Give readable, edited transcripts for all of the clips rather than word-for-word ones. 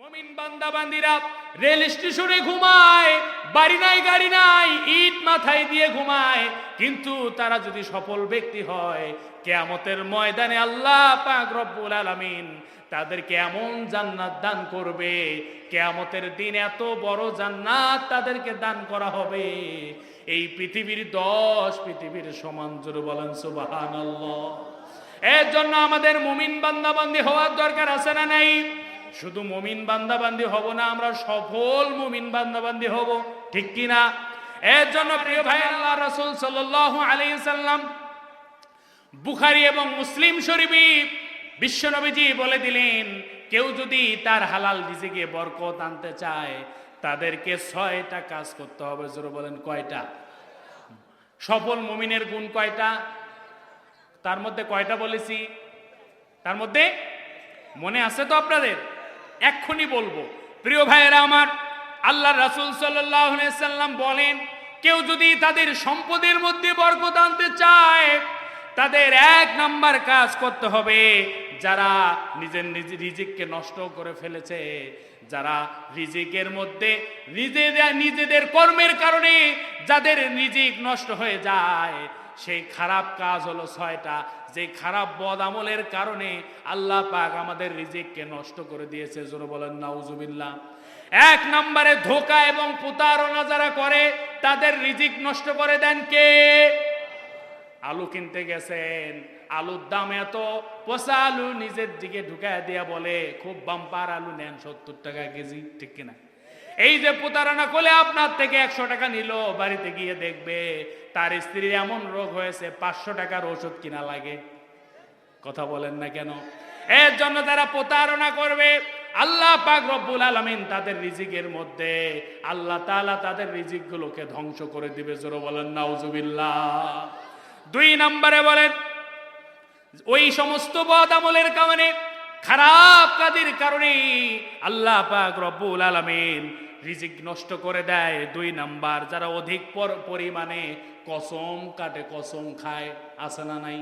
মুমিন বান্দা বান্দিরা রেল স্টেশনে ঘুমায়, বাড়ি নাই গাড়ি নাই, ইট মাথায় দিয়ে ঘুমায়, কিন্তু তারা যদি সফল ব্যক্তি হয় কিয়ামতের ময়দানে আল্লাহ পাক রব্বুল আলামিন তাদেরকে এমন জান্নাত দান করবে, কিয়ামতের দিন এত বড় জান্নাত তাদেরকে দান করা হবে এই পৃথিবীর 10 পৃথিবীর সমান। জোরে বলেন সুবহানাল্লাহ। এর জন্য আমাদের মুমিন বান্দা বান্দি হওয়ার দরকার আছে না নাই? শুধু মুমিন বান্দা বান্দি হব না, আমরা সফল মুমিন বান্দা বান্দি হব, ঠিক কি না? এর জন্য প্রিয় ভাই, আল্লাহ রাসূল সাল্লাল্লাহু আলাইহি সাল্লাম বুখারী এবং মুসলিম শরীফে বিশ্বনবীজি বলে দিলেন, কেউ যদি তার হালাল রিজিকে বরকত আনতে চায় তাদেরকে 6টা কাজ করতে হবে। জোরে বলেন কয়টা? সফল মুমিনের গুণ কয়টা? তার মধ্যে কয়টা বলেছি? তার মধ্যে মনে আছে তো আপনাদের? এক্ষুনি বলবো। প্রিয় ভাইয়েরা আমার, আল্লাহ রাসূল সাল্লাল্লাহু আলাইহি সাল্লাম বলেন, কেউ যদি তাদের সম্পদের মধ্যে বরকত আনতে চায় তাদের 1 নাম্বার কাজ করতে হবে, যারা নিজের রিজিককে নষ্ট করে ফেলেছে, যারা রিজিকের মধ্যে নিজেদের কর্মের কারণে যাদের রিজিক নষ্ট হয়ে যায়, সেই খারাপ কাজ হলো 6টা, যে খারাপ বদ আমলের কারণে আল্লাহ পাক আমাদের রিজিককে নষ্ট করে দিয়েছে। জোরে বলেন নাউজুবিল্লাহ। 1 নম্বরে ধোঁকা এবং প্রতারণা যারা করে তাদের রিজিক নষ্ট করে দেন কে? আলু কিনতে গেছেন, আলুর দাম এত, পচা আলু নিজের দিকে ঢুকায় দিয়া বলে খুব বাম্পার আলু নেন, 70 টাকা কেজি, ঠিক কিনা? এই যে প্রতারণা করলে আপনার থেকে 100 টাকা নিল, বাড়িতে গিয়ে দেখবে তার স্ত্রীর এমন রোগ হয়েছে 500 টাকার ওষুধ কিনা লাগে। কথা বলেন না কেন? এর জন্য তারা প্রতারণা করবে, আল্লাহ পাক রব্বুল আলামিন তাদের রিজিকের মধ্যে আল্লাহ তাআলা তাদের রিজিকগুলোকে ধ্বংস করে দিবে। জোরে বলেন নাউজুবিল্লাহ। 2 নম্বরে বলেন, ওই সমস্ত বদ আমলের কারণে, খারাপ কাজের কারণে আল্লাহ পাক রব্বুল আলামিন রিজিক নষ্ট করে দেয়। 2 নাম্বার, যারা অধিক পরিমাণে কসম কাটে, কসম খায়, আছে না নাই?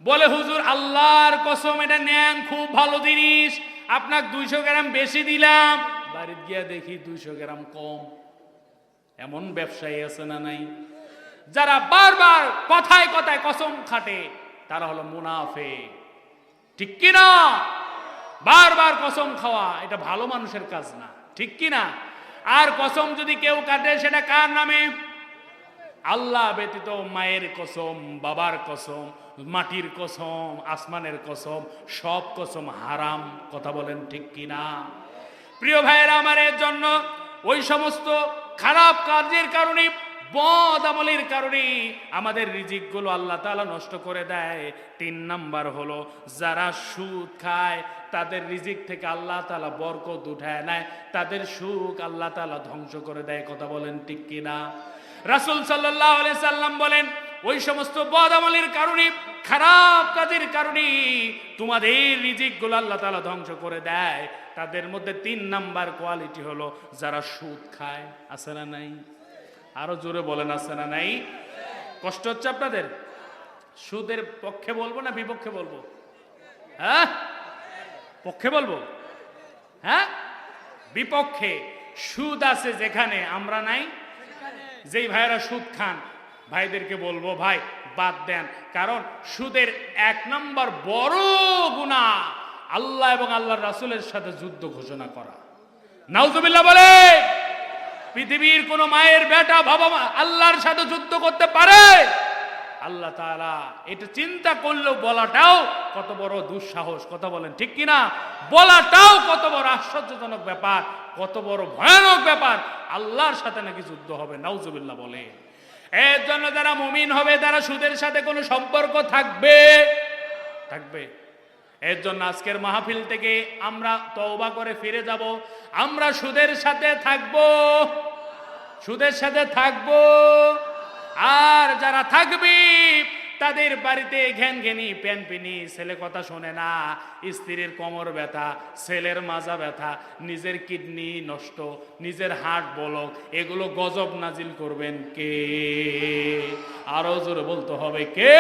বলে হুজুর আল্লাহর কসম এটা নেন, খুব ভালো জিনিস, আপনাকে 200 গ্রাম বেশি দিলাম, বাড়িতে গিয়া দেখি 200 গ্রাম কম। এমন ব্যবসায়ী আছে না নাই? যারা বারবার কথায় কথায় কসম খাটে তারা হলো মুনাফিক, ঠিক কি না? বারবার কসম খাওয়া এটা ভালো মানুষের কাজ না, ঠিক কি না? আর কসম যদি কেউ কাটে সেটা কার নামে? আল্লাহ ব্যতীত মায়ের কসম, বাবার কসম, মাটির কসম, আসমানের কসম, সব কসম হারাম। কথা বলেন ঠিক কি না? প্রিয় ভাইয়েরা আমার, এর জন্য ওই সমস্ত খারাপ কাজের কারণে, বদ আমলের কারণে আমাদের রিজিকগুলো আল্লাহ তাআলা নষ্ট করে দেয়। 3 নাম্বার হলো, যারা সুদ খায় তাদের রিজিক থেকে আল্লাহ তাআলা বরকত উঠায় নেয়, তাদের সুখ আল্লাহ তাআলা ধ্বংস করে দেয়। কথা বলেন ঠিক কি না? রাসূল সাল্লাল্লাহু আলাইহি সাল্লাম বলেন, ওই সমস্ত বদ আমলের কারণে, খারাপ কাজের কারণে তোমাদের রিজিকগুলো আল্লাহ তাআলা ধ্বংস করে দেয়। তাদের মধ্যে 3 নাম্বার কোয়ালিটি হলো যারা সুদ খায়। আছে না নাই? আরো জোরে বলেন, আছে না নাই? কষ্ট হচ্ছে আপনাদের? সুদের পক্ষে বলবো না বিপক্ষে বলবো? হ্যাঁ, পক্ষে বলবো? হ্যাঁ, বিপক্ষে। সুদ আছে যেখানে, আমরা নাই। যেই ভাইরা সুদ খান ভাইদেরকে বলবো, ভাই বাদ দেন, কারণ সুদের 1 নম্বর বড় গুনাহ আল্লাহ এবং আল্লাহর রাসূলের সাথে যুদ্ধ ঘোষণা করা। নাউজুবিল্লাহ বলে। পৃথিবীর কোন মায়ের বেটা বাবা মা আল্লাহর সাথে যুদ্ধ করতে পারে? আল্লাহ তাআলা এটা চিন্তা করলেও বলাটাও কত বড় দুঃসাহস। কথা বলেন ঠিক কিনা? বলাটাও কত বড় আশ্চর্যজনক ব্যাপার, কত বড় ভয়ানক ব্যাপার, আল্লাহর সাথে নাকি যুদ্ধ হবে। নাউজুবিল্লাহ বলে। এর জন্য যারা মুমিন হবে তারা সুদের সাথে কোনো সম্পর্ক থাকবে। এর জন্য আজকের মাহফিল থেকে আমরা তওবা করে ফিরে যাব, আমরা সুদের সাথে থাকবো, সুদের সাথে থাকবো। আর যারা থাকবে তাদের বাড়িতে ঘ্যানঘ্যানি প্যানপিনি, ছেলে কথা শোনে না, স্ত্রীর কোমর ব্যথা, ছেলের মাজা ব্যথা, নিজের কিডনি নষ্ট, নিজের হার্ট ব্লক, এগুলো গজব নাজিল করবেন কে? আরো জোরে বলতে হবে কে?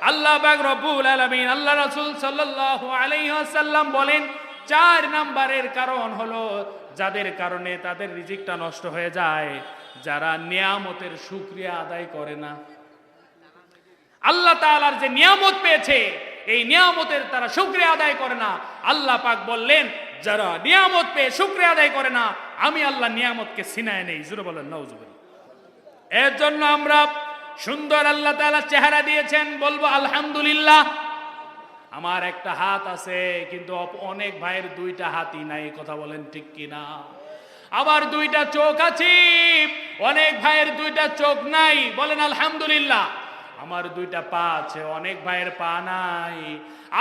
আল্লাহ পাক রব্বুল আলামিন। আল্লাহ রাসূল সাল্লাল্লাহু আলাইহি ওয়াসাল্লাম বলেন, 4 নাম্বারের কারণ হলো যাদের কারণে তাদের রিজিকটা নষ্ট হয়ে যায়, যারা নিয়ামতের শুকরিয়া আদায় করে না। আল্লাহ তাআলার যে নিয়ামত পেয়েছে এই নিয়ামতের তারা শুকরিয়া আদায় করে না। আল্লাহ পাক বললেন, যারা নিয়ামত পেয়ে শুকরিয়া আদায় করে না, আমি আল্লাহ নিয়ামতকে ছিনায় নেই। জোরে বলেন নাউজুবিল্লাহ। এর জন্য আমরা সুন্দর আল্লাহ তাআলা চেহারা দিয়েছেন, বলবো আলহামদুলিল্লাহ। আমার একটা হাত আছে, কিন্তু অনেক ভাইয়ের 2টা হাতই নাই, কথা বলেন ঠিক কিনা? আবার 2টা চোখ আছে, অনেক ভাইয়ের 2টা চোখ নাই, বলেন আলহামদুলিল্লাহ। আমার 2টা পা আছে, অনেক ভাইয়ের পা নাই।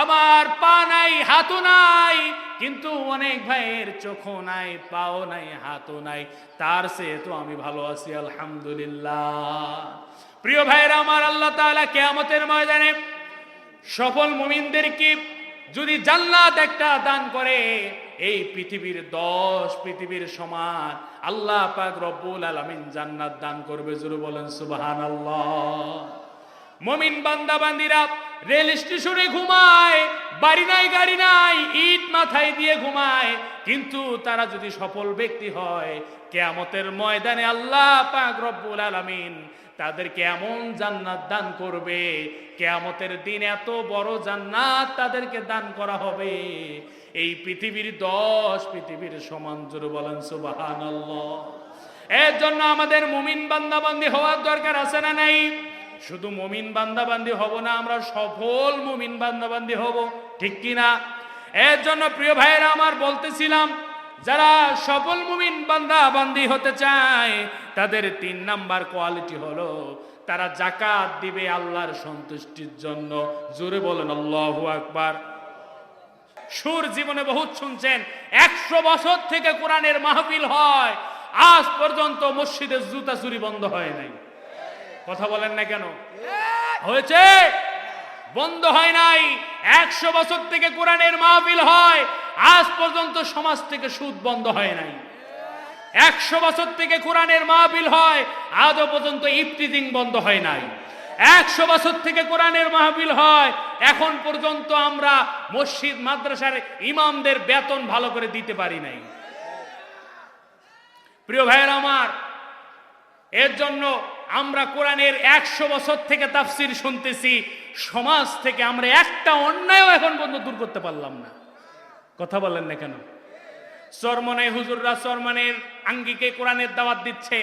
আমার পা নাই, হাতও নাই, কিন্তু অনেক ভাইয়ের চোখও নাই, পাও নাই, হাতও নাই। তার চেয়ে তো আমি ভালো আছি, আলহামদুলিল্লাহ। প্রিয় ভাইয়েরা আমার, আল্লাহ তাআলা কিয়ামতের ময়দানে সফল মুমিনদেরকে যদি জান্নাত একটা দান করে, এই পৃথিবীর 10 পৃথিবীর সমান আল্লাহ পাক রব্বুল আলামিন জান্নাত দান করবে। জোরে বলেন সুবহানাল্লাহ। মুমিন বান্দা বান্দিরা রেল স্টেশনে ঘুমায়, বাড়ি নাই, গাড়ি নাই, ইট মাথায় দিয়ে ঘুমায়, কিন্তু তারা যদি সফল ব্যক্তি হয়, কিয়ামতের ময়দানে আল্লাহ পাক রব্বুল আলামিন তাদেরকে এমন জান্নাত দান করবে, কিয়ামতের দিন এত বড় জান্নাত তাদেরকে দান করা হবে, এই পৃথিবীর 10 পৃথিবীর সমান। জোরে বলেন সুবহানাল্লাহ। এর জন্য আমাদের মুমিন বান্দাবান্দি হওয়ার দরকার আছে না নাই? শুধু মুমিন বান্দাবান্দি হব না, আমরা সফল মুমিন বান্দাবান্দি হব, ঠিক কিনা? এর জন্য প্রিয় ভাইয়েরা আমার, বলতেছিলাম, যারা সফল মুমিন বান্দাবান্দি হতে চায় তাদের 3 নাম্বার কোয়ালিটি হলো তারা যাকাত দিবে আল্লাহর সন্তুষ্টির জন্য। জোরে বলেন আল্লাহু আকবার। সুর জীবনে বহুত শুনছেন, 100 বছর থেকে কোরআনের মাহফিল হয়, আজ পর্যন্ত মসজিদে জুতা চুরি বন্ধ হয় নাই। কথা বলেন না কেন? হয়েছে? বন্ধ হয় নাই। 100 বছর থেকে কোরআনের মাহফিল হয়, আজ পর্যন্ত সমাজ থেকে সুদ বন্ধ হয় নাই। 100 বছর থেকে কোরআনের মাহফিল হয়, আজও পর্যন্ত ইফতিজিং বন্ধ হয় নাই। 100 বছর থেকে কোরআনের মাহফিল হয়, এখন পর্যন্ত আমরা মসজিদ মাদ্রাসার ইমামদের বেতন ভালো করে দিতে পারি নাই। প্রিয় ভাইয়েরা আমার, এর জন্য আমরা কোরআনের 100 বছর থেকে তাফসির শুনতেছি, সমাজ থেকে আমরা একটা অন্যায়ও এখন পর্যন্ত দূর করতে পারলাম না। কথা বলেন না কেন? চরমনাই হুজুররা চরমনের আঙ্গিকে কোরআনের দাওয়াত দিচ্ছে,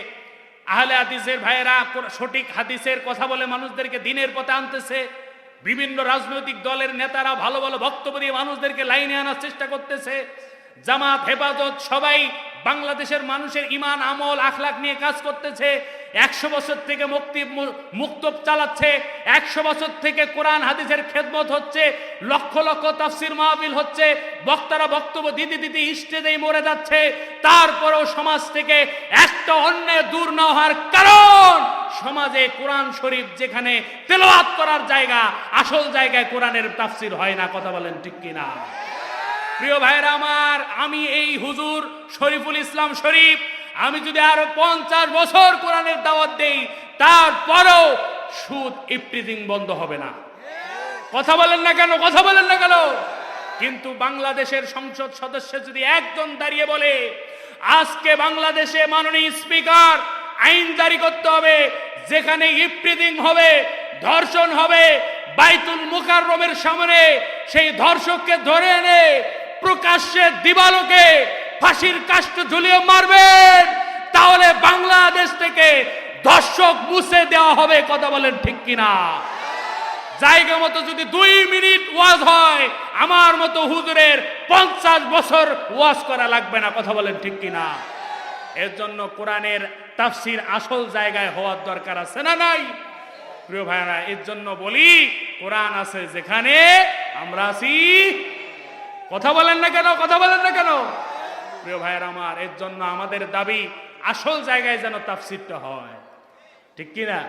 আহলে হাদিসের ভাইয়েরা সঠিক হাদিসের কথা বলে মানুষদেরকে দিনের পথে আনতেছে, বিভিন্ন রাজনৈতিক দলের নেতারা ভালো ভালো বক্তব্য দিয়ে মানুষদেরকে লাইনে আনার চেষ্টা করতেছে, জামাত হেফাজত সবাই বাংলাদেশের মানুষের ঈমান আমল আখলাক নিয়ে কাজ করতেছে। 100 বছর থেকে মুক্তব চালাচ্ছে, 100 বছর থেকে কোরআন হাদিসের খেদমত হচ্ছে, লক্ষ লক্ষ তাফসির মাহফিল হচ্ছে, বক্তারা বক্তব্য দিতে দিতে স্টেজেই মরে যাচ্ছে। তারপরেও সমাজ থেকে একটা অন্যায় দূর না হওয়ার কারণ, সমাজে কোরআন শরীফ যেখানে তেলাওয়াত করার জায়গা, আসল জায়গায় কোরআনের তাফসির হয় না। কথা বলেন ঠিক কিনা? প্রিয় ভাইরা আমার, আমি এই হুজুর শরীফুল ইসলাম শরীফ, আমি যদি আরো 50 বছর কোরআনের দাওয়াত দেই, তারপরেও সুদ ইফতিজিং বন্ধ হবে না। কথা বলেন না কেন? কথা বলেন না কেন? কিন্তু বাংলাদেশের সংসদ সদস্য যদি একজন দাঁড়িয়ে বলে, আজকে বাংলাদেশে মাননীয় স্পিকার আইন জারি করতে হবে, যেখানে ইফতিজিং হবে, ধর্ষণ হবে, বাইতুল মুকাররমের সামনে সেই ধর্ষককে ধরে এনে প্রকাশ্যে দিবালোকে ফাঁসির কাষ্ঠে ঝুলিয়ে মারবেন, তাহলে বাংলাদেশ থেকে ধর্ষক মুছে দেওয়া হবে। কথা বলেন ঠিক কিনা? জায়গা মতো যদি 2 মিনিট ওয়াজ হয়, আমার মতো হুজুরের 50 বছর ওয়াজ করা লাগবে না। কথা বলেন ঠিক কিনা? এর জন্য কোরআনের তাফসির আসল জায়গায় হওয়ার দরকার আছে না নাই? প্রিয় ভাইরা, এর জন্য বলি, কোরআন আছে যেখানে আমরা আছি। কথা বলেন না কেন? কথা বলেন না কেন? প্রিয় ভাইরা আমার, এর জন্য আমাদের দাবি আসল জায়গায় যেন তাফসিরটা হয়, ঠিক কিনা?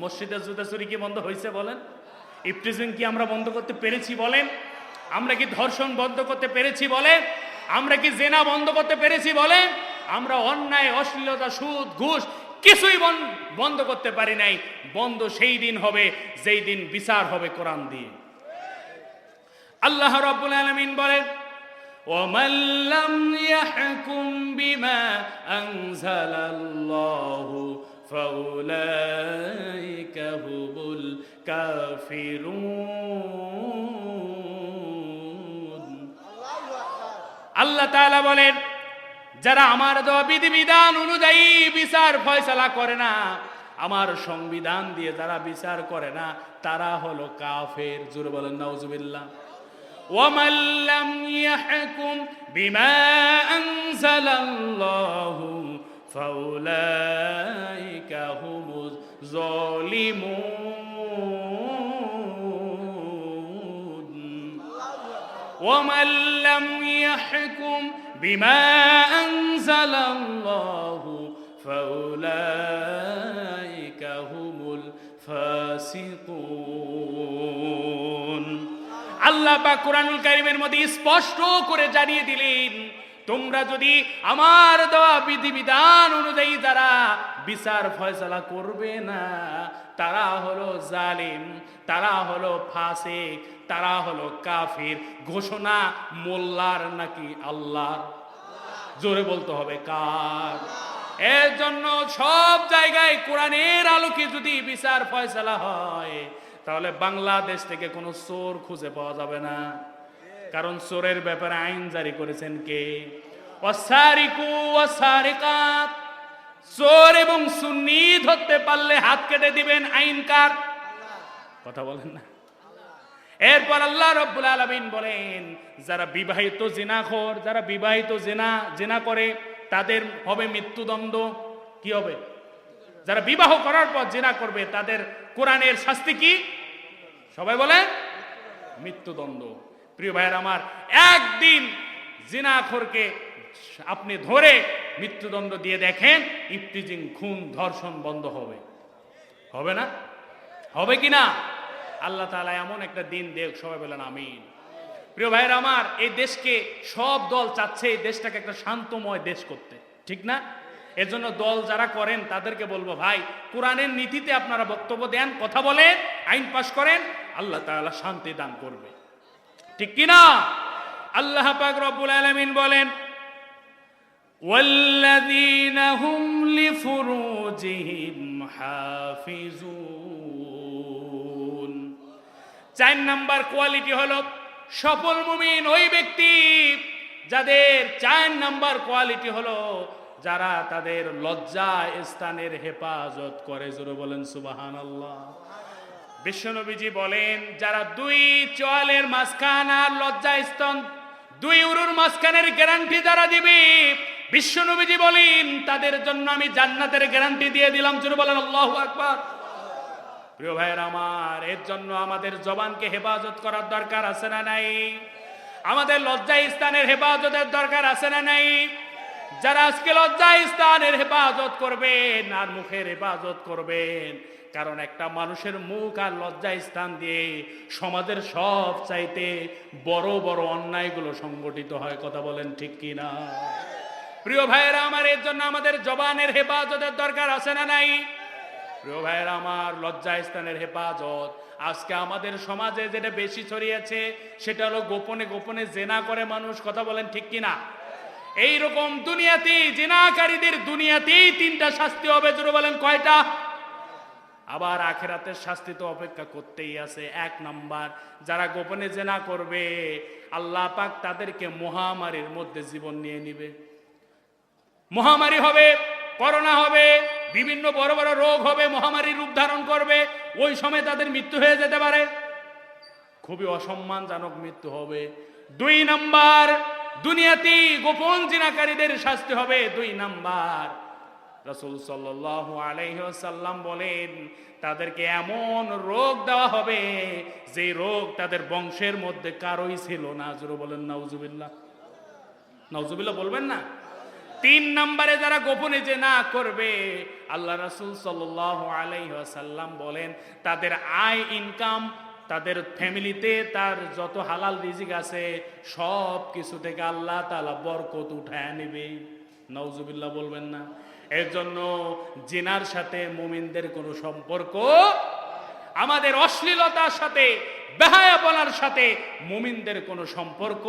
মসজিদের জুতা চুরি কি বন্ধ হয়েছে বলেন? ইফতিজিং কি আমরা বন্ধ করতে পেরেছি বলেন? আমরা কি ধর্ষণ বন্ধ করতে পেরেছি বলেন? আমরা কি জেনা বন্ধ করতে পেরেছি বলেন? আমরা অন্যায়, অশ্লীলতা, সুদ, ঘুষ কিছুই বন্ধ করতে পারি নাই। বন্ধ সেই দিন হবে যেই দিন বিচার হবে কোরআন দিয়ে। আল্লাহ রাব্বুল আলামিন বলেন, ومن لم يحكم بما أنزل الله فأولئك هم الكافرون আল্লাহ তাআলা বলেন, যারা আমার দেওয়া বিধিবিধান অনুযায়ী বিচার ফয়সালা করে না, আমার সংবিধান দিয়ে যারা বিচার করে না, তারা হলো কাফের। জোরে বলেন নাউজুবিল্লাহ। ومن لم يحكم بما أنزل الله فأولئك هم الظالمون ومن لم يحكم بما أنزل الله فأولئك هم الفاسقون আল্লাহ পাক কোরআনুল কারীমের মধ্যে স্পষ্ট করে জানিয়ে দিলেন, তোমরা যদি আমার দেওয়া বিধিবিধান অনুযায়ী যারা বিচার ফয়সালা করবে না, তারা হলো জালিম, তারা হলো ফাসিক, তারা হলো কাফির। ঘোষণা মোল্লার নাকি আল্লাহর? জোরে বলতে হবে কার? এর জন্য সব জায়গায় কোরআনের আলোকে যদি বিচার ফয়সালা হয়, তাহলে বাংলাদেশ থেকে কোনো চোর খুঁজে পাওয়া যাবে না। কারণ চোরের ব্যাপারে আইন জারি করেছেন কে? ওয়াসারিকু ওয়াসারিকাত। চোর এবং সুন্নি ধরতে পারলে হাত কেটে দিবেন, আইন কার? কথা বলেন না। এরপর আল্লাহ রাব্বুল আলামিন বলেন, যারা বিবাহিত জিনাখোর, যারা বিবাহিত জিনা করে, তাদের হবে মৃত্যুদণ্ড। কি হবে? যারা বিবাহ করার পর জিনা করবে, তাদের কোরআনের শাস্তি কি? সবাই বলেন মৃত্যুদণ্ড। প্রিয় ভাইয়ের আমার, একদিন জিনাখোরকে আপনি ধরে মৃত্যুদণ্ড দিয়ে দেখেন, ইফতিজিং, খুন, ধর্ষণ বন্ধ হবে? হবে না? হবে কি না? আল্লাহ তাআলা এমন একটা দিন দেখ, সবাই বলেন আমিন। প্রিয় ভাইয়ের আমার, এই দেশকে সব দল চাচ্ছে এই দেশটাকে একটা শান্তময় দেশ করতে, ঠিক না? এর জন্য দল যারা করেন তাদেরকে বলবো, ভাই কোরআনের নীতিতে আপনারা বক্তব্য দেন, কথা বলেন, আইন পাশ করেন, আল্লাহ তাআলা শান্তি দান করবে, ঠিক কি না? আল্লাহ পাক রব্বুল আলামিন বলেন, ওয়াল্লাযীনা হুম লিফুরুজিহিম হাফিজুন। 4 নাম্বার কোয়ালিটি হলো সফল মুমিন ওই ব্যক্তি যাদের 4 নাম্বার কোয়ালিটি হলো যারা তাদের লজ্জা স্থানের হেফাজত করে। জোরে বলেন সুবহানাল্লাহ। বিশ্বনবীজি বলেন, যারা 2 চোয়ালের মাঝখান আর লজ্জা স্থান 2 উরুর মাঝখানের গ্যারান্টি যারা দিবে, বিশ্বনবীজি বলেন তাদের জন্য আমি জান্নাতের গ্যারান্টি দিয়ে দিলাম। জোরে বলেন আল্লাহু আকবার। প্রিয় ভাইয়ের আমার, এর জন্য আমাদের জবানকে হেফাজত করার দরকার আছে না নাই? আমাদের লজ্জা স্থানের হেফাজতের দরকার আছে না নাই? যারা আজকে লজ্জা স্থানের হেফাজত করবেন আর মুখের হেফাজত করবেন, কারণ একটা মানুষের মুখ আর লজ্জা স্থান দিয়ে সমাজের সব চাইতে বড় বড় অন্যায়গুলো সংগঠিত হয়। কথা বলেন ঠিক কি না? প্রিয় ভাইয়েরা আমার, এর জন্য আমাদের জবানের হেফাজতের দরকার আছে না নাই? প্রিয় ভাইয়েরা আমার, লজ্জা স্থানের হেফাজত আজকে আমাদের সমাজে যেটা বেশি ছড়িয়েছে সেটা হলো গোপনে গোপনে জেনা করে মানুষ। কথা বলেন ঠিক কি না? এইরকম দুনিয়াতেই জিনাকারীদের দুনিয়াতেই 3টা শাস্তি হবে। জোরে বলেন কয়টা? আবার আখিরাতের শাস্তি তো অপেক্ষা করতেই আছে। 1 নাম্বার, যারা গোপনে জেনা করবে আল্লাহ পাক তাদেরকে মহামারীর মধ্যে জীবন নিয়ে নিবে। মহামারী হবে, করোনা হবে, বিভিন্ন বড় বড় রোগ হবে, মহামারীর রূপ ধারণ করবে। ওই সময় তাদের মৃত্যু হয়ে যেতে পারে, খুবই অসম্মানজনক মৃত্যু হবে। 2 নাম্বার, দুনিয়াতেই গোপন জিনাকারীদের শাস্তি হবে। 2 নাম্বার, রাসূল সাল্লাল্লাহু আলাইহি ওয়াসাল্লাম বলেন তাদেরকে এমন রোগ দেওয়া হবে যে রোগ তাদের বংশের মধ্যে কারোই ছিল না। জোরে বলেন নাউজুবিল্লাহ। নাউজুবিল্লাহ বলবেন না? 3 নম্বরে যারা গোপনে জিনা করবে, আল্লাহ রাসূল সাল্লাল্লাহু আলাইহি ওয়াসাল্লাম বলেন তাদের আয় ইনকাম, তাদের ফ্যামিলিতে তার যত হালাল রিজিক আছে সব কিছু থেকে আল্লাহ তাআলা বরকত উঠায় নেবে। নাউজুবিল্লাহ বলবেন না? এর জন্য জিনার সাথে মুমিনদের কোনো সম্পর্ক, আমাদের অশ্লীলতার সাথে বেহায়াপনার সাথে মুমিনদের কোনো সম্পর্ক